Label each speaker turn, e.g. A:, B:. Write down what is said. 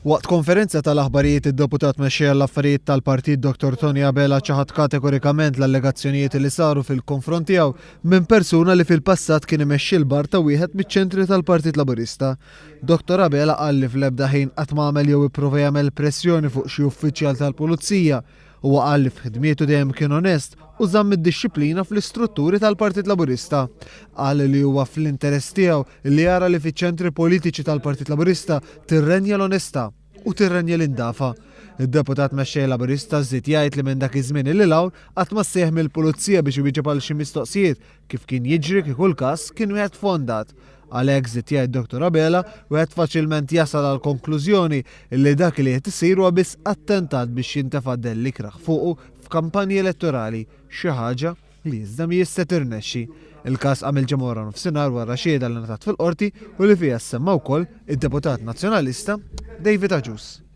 A: Waqt konferenza tal-aħbarijiet id-deputat mexxej l-affarijiet tal-Partit Dr. Tony Abela ċaħad kategorikament l-allegazzjonijiet li saru fil-konfront tiegħu minn persuna li fil-passat kien imexxi l-bar ta' wieħed miċ-ċentri tal-Partit Laburista. Dr. Abela qal li fl-ebda ħin qatt m'għamel jew ipprova jagħmel pressjoni fuq xi uffiċjal tal-Pulizija u qal li f'ħidmietu dejjem kien onest u żamm id-dixxiplina fl-istrutturi tal-Partit Laburista. Qal li huwa fl-interess tiegħu li jara li fiċ-ċentri politiċi tal-Partit Laburista tirrenja l-onestà u tirrenja l-indafa. Id-deputat mexxej Laburista żied jgħid li minn dak iż-żmien li hawn qatt ma ssejjaħ mill-pulizija biex iwieġeb għal xi mistoqsijiet kif kien jiġri kieku l-każ kien wieħed fondat. Għalhekk żied jgħid Dr. Abela wieħed faċilment jasal għal konklużjoni li dak li qed isir huwa biss attentat biex jintefa' delli kraħ fuqu f'kampanji elettorali, xi ħaġa li iżda mhijiex se tirnexxi. Il-każ għamel ġimgħa nofsinhar wara xhieda li ngħatat fil-qorti u li fiha semma wkoll id-deputat nazzjonalista David Agius.